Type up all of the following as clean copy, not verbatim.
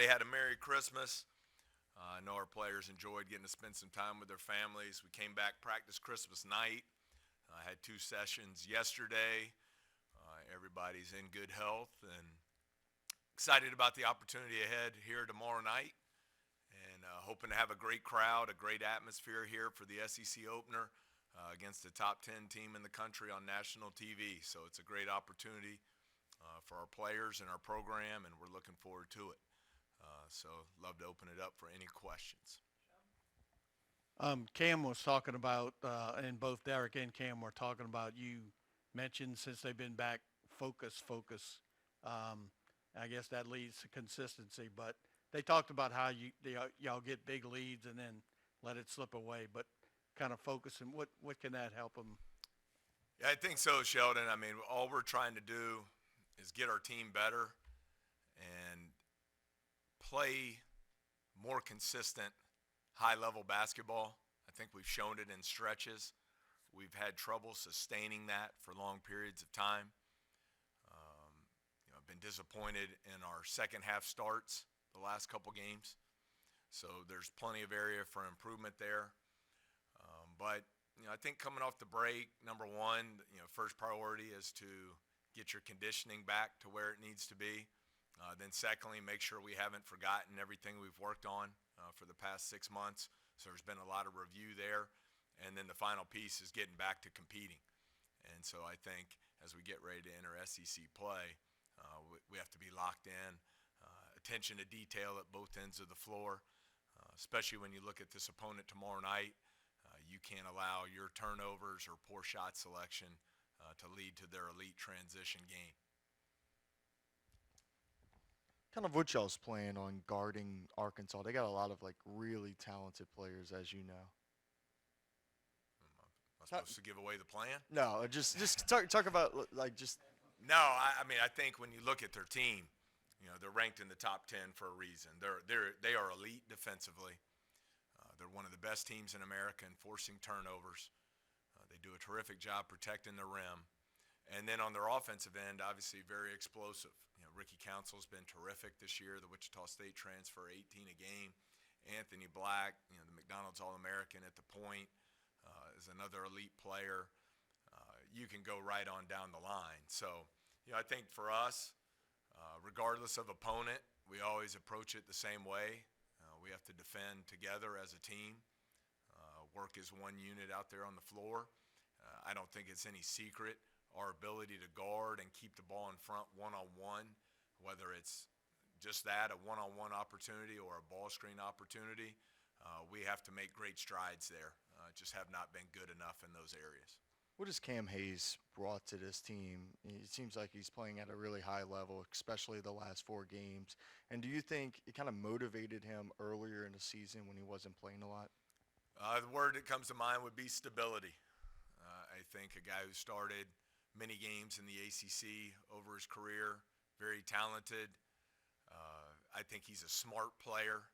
everybody had a Merry Christmas. I know our players enjoyed getting to spend some time with their families. We came back, practice Christmas night. I had 2 sessions yesterday. Everybody's in good health and excited about the opportunity ahead here tomorrow night, and hoping to have a great crowd, a great atmosphere here for the SEC opener against the top 10 team in the country on national TV. So it's a great opportunity for our players and our program, and we're looking forward to it. So love to open it up for any questions. Cam was talking about, and both Derek and Cam were talking about, you mentioned since they've been back, focus. Um, I guess that leads to consistency, but they talked about how y'all get big leads and then let it slip away, but kind of focus and what can that help them? Yeah, I think so, Sheldon. I mean, all we're trying to do is get our team better and play more consistent, high-level basketball. I think we've shown it in stretches. We've had trouble sustaining that for long periods of time. I've been disappointed in our second half starts the last couple games. So there's plenty of area for improvement there. But I think coming off the break, number one, first priority is to get your conditioning back to where it needs to be. Then secondly, make sure we haven't forgotten everything we've worked on for the past 6 months. So there's been a lot of review there. And then the final piece is getting back to competing. And so I think as we get ready to enter SEC play, we have to be locked in, attention to detail at both ends of the floor, especially when you look at this opponent tomorrow night. You can't allow your turnovers or poor shot selection to lead to their elite transition game. Kind of what y'all's plan on guarding Arkansas? They got a lot of like really talented players, as you know. Am I supposed to give away the plan? No, just talk about like just. No, I mean, I think when you look at their team, they're ranked in the top 10 for a reason. They are elite defensively. They're one of the best teams in America in forcing turnovers. They do a terrific job protecting the rim. And then on their offensive end, obviously very explosive. Ricky Council's been terrific this year, the Wichita State transfer, 18 a game. Anthony Black, the McDonald's All-American at the point, is another elite player. You can go right on down the line. So, I think for us, regardless of opponent, we always approach it the same way. We have to defend together as a team, work as one unit out there on the floor. I don't think it's any secret our ability to guard and keep the ball in front one-on-one, whether it's just that, a one-on-one opportunity or a ball screen opportunity. We have to make great strides there. Just have not been good enough in those areas. What has Cam Hayes brought to this team? It seems like he's playing at a really high level, especially the last 4 games. And do you think it kind of motivated him earlier in the season when he wasn't playing a lot? The word that comes to mind would be stability. I think a guy who started many games in the ACC over his career, very talented. I think he's a smart player.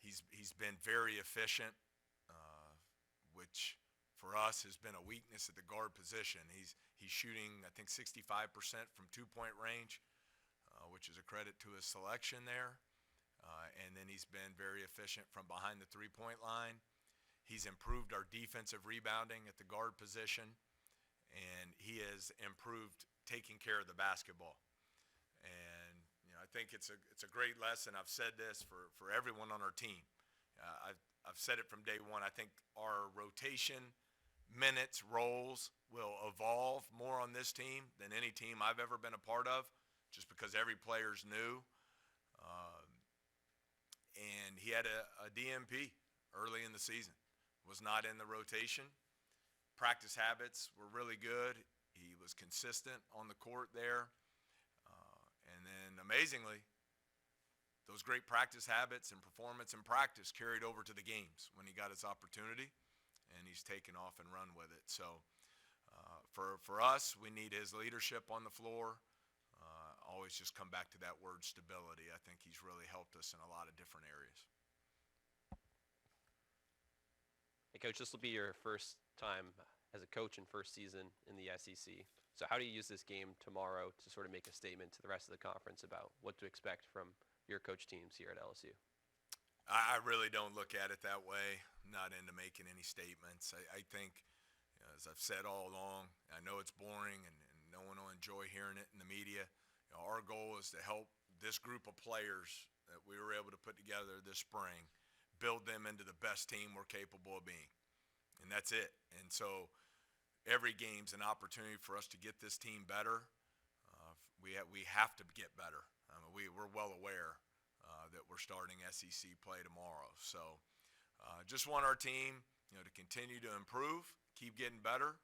He's been very efficient, which for us has been a weakness at the guard position. He's shooting, I think, 65% from 2-point range, which is a credit to his selection there. And then he's been very efficient from behind the 3-point line. He's improved our defensive rebounding at the guard position, and he has improved taking care of the basketball. And I think it's a great lesson. I've said this for everyone on our team. I've said it from day one. I think our rotation minutes, roles will evolve more on this team than any team I've ever been a part of, just because every player's new. And he had a DMP early in the season, was not in the rotation. Practice habits were really good. He was consistent on the court there. And then amazingly, those great practice habits and performance in practice carried over to the games when he got his opportunity. And he's taken off and run with it. So for us, we need his leadership on the floor. Always just come back to that word stability. I think he's really helped us in a lot of different areas. Hey, Coach, this will be your first time as a coach and first season in the SEC. So how do you use this game tomorrow to sort of make a statement to the rest of the conference about what to expect from your coach teams here at LSU? I really don't look at it that way. I'm not into making any statements. I think, as I've said all along, I know it's boring and no one will enjoy hearing it in the media. Our goal is to help this group of players that we were able to put together this spring, build them into the best team we're capable of being. And that's it. And so every game's an opportunity for us to get this team better. We have to get better. We're well aware that we're starting SEC play tomorrow. So just want our team, to continue to improve, keep getting better.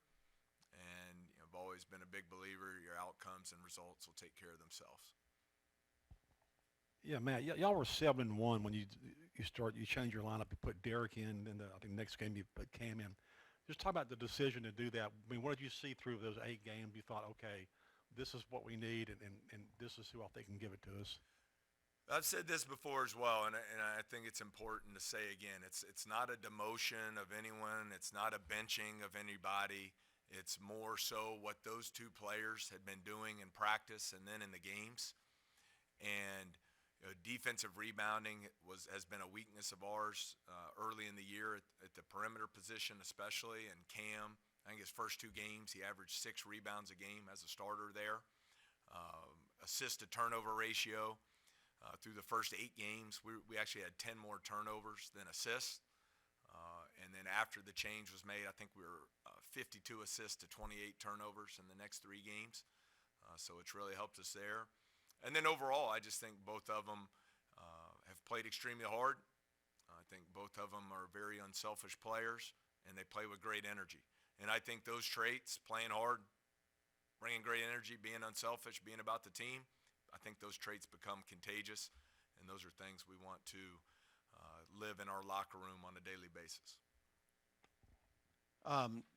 And I've always been a big believer your outcomes and results will take care of themselves. Yeah, Matt, y'all were 7-1 when you change your lineup. You put Derek in, and I think next game you put Cam in. Just talk about the decision to do that. I mean, what did you see through those 8 games? You thought, okay, this is what we need, and this is who I think can give it to us. I've said this before as well, and I think it's important to say again, it's not a demotion of anyone. It's not a benching of anybody. It's more so what those 2 players had been doing in practice and then in the games. And defensive rebounding has been a weakness of ours early in the year at the perimeter position especially. And Cam, I think his first 2 games, he averaged 6 rebounds a game as a starter there. Assist to turnover ratio. Through the first 8 games, we actually had 10 more turnovers than assists. And then after the change was made, I think we were 52 assists to 28 turnovers in the next 3 games. So it's really helped us there. And then overall, I just think both of them have played extremely hard. I think both of them are very unselfish players, and they play with great energy. And I think those traits, playing hard, bringing great energy, being unselfish, being about the team, I think those traits become contagious, and those are things we want to live in our locker room on a daily basis.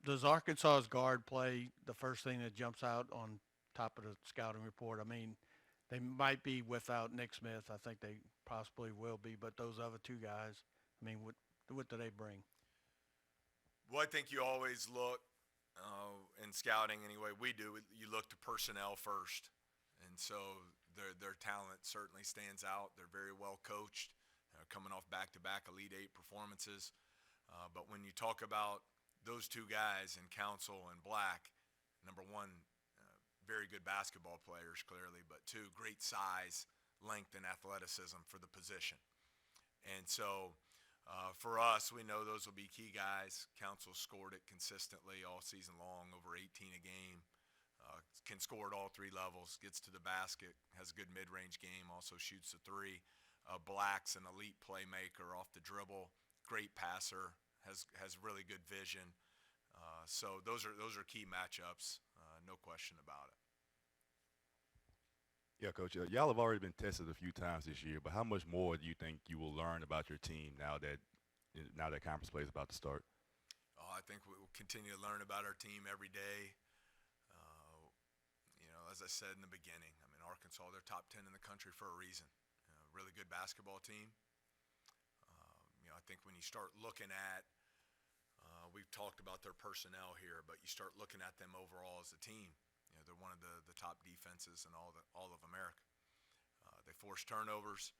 Does Arkansas's guard play the first thing that jumps out on top of the scouting report? I mean, they might be without Nick Smith. I think they possibly will be, but those other 2 guys, I mean, what do they bring? Well, I think you always look, in scouting anyway, we do, you look to personnel first. And so their talent certainly stands out. They're very well coached, coming off back-to-back Elite 8 performances. But when you talk about those 2 guys in Council and Black, number 1, very good basketball players clearly, but 2, great size, length, and athleticism for the position. And so for us, we know those will be key guys. Council scored it consistently all season long, over 18 a game. Can score at all 3 levels, gets to the basket, has a good mid-range game, also shoots the 3. Black's an elite playmaker off the dribble, great passer, has really good vision. So those are key matchups, no question about it. Yeah, Coach, y'all have already been tested a few times this year, but how much more do you think you will learn about your team now that conference play is about to start? I think we will continue to learn about our team every day. As I said in the beginning, I mean, Arkansas, they're top 10 in the country for a reason. Really good basketball team. I think when you start looking at, we've talked about their personnel here, but you start looking at them overall as a team. They're one of the top defenses in all of America. They force turnovers.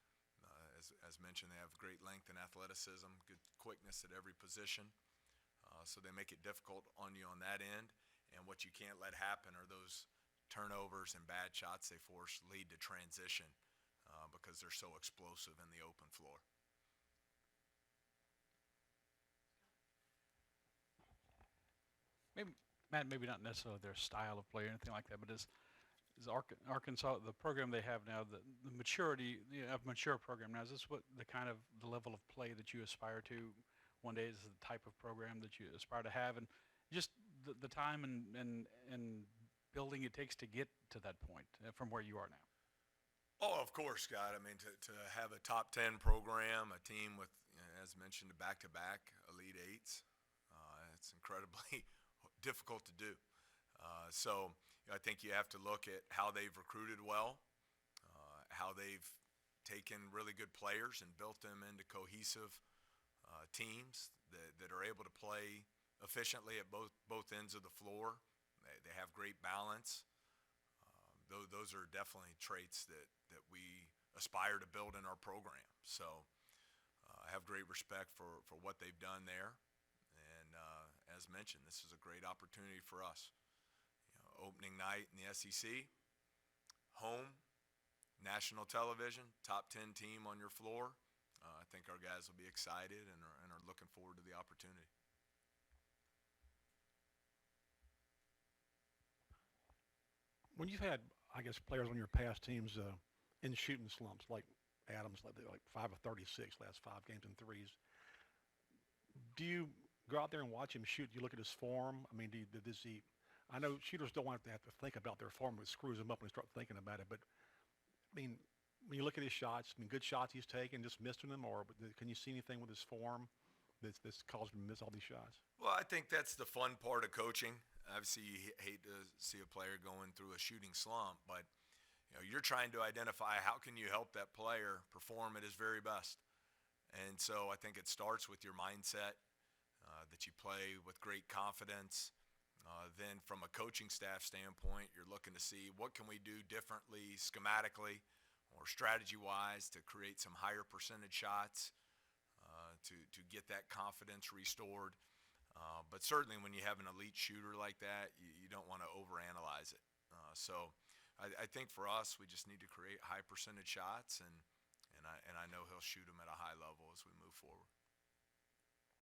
As mentioned, they have great length and athleticism, good quickness at every position. So they make it difficult on you on that end. And what you can't let happen are those turnovers and bad shots they force lead to transition because they're so explosive in the open floor. Maybe, Matt, maybe not necessarily their style of play or anything like that, but is Arkansas, the program they have now, the maturity, of mature program now, is this what the kind of the level of play that you aspire to one day? Is this the type of program that you aspire to have? And just the time and building it takes to get to that point from where you are now. Oh, of course, Scott. I mean, to have a top 10 program, a team with, as mentioned, back-to-back Elite 8s, it's incredibly difficult to do. So I think you have to look at how they've recruited well, how they've taken really good players and built them into cohesive teams that are able to play efficiently at both ends of the floor. They have great balance. Those are definitely traits that we aspire to build in our program. So I have great respect for what they've done there. And as mentioned, this is a great opportunity for us. Opening night in the SEC, home, national television, top 10 team on your floor. I think our guys will be excited and are looking forward to the opportunity. When you've had, I guess, players on your past teams in shooting slumps, like Adams, like 5 of 36 last 5 games in threes, do you go out there and watch him shoot? Do you look at his form? I mean, does he? I know shooters don't want to have to think about their form. It screws them up when they start thinking about it. But I mean, when you look at his shots, I mean, good shots he's taken, just missing them, or can you see anything with his form that's caused him to miss all these shots? Well, I think that's the fun part of coaching. Obviously, you hate to see a player going through a shooting slump, but you're trying to identify how can you help that player perform at his very best. And so I think it starts with your mindset, that you play with great confidence. Then from a coaching staff standpoint, you're looking to see what can we do differently schematically or strategy-wise to create some higher percentage shots, to get that confidence restored. But certainly when you have an elite shooter like that, you don't want to overanalyze it. So I think for us, we just need to create high percentage shots, and I know he'll shoot them at a high level as we move forward.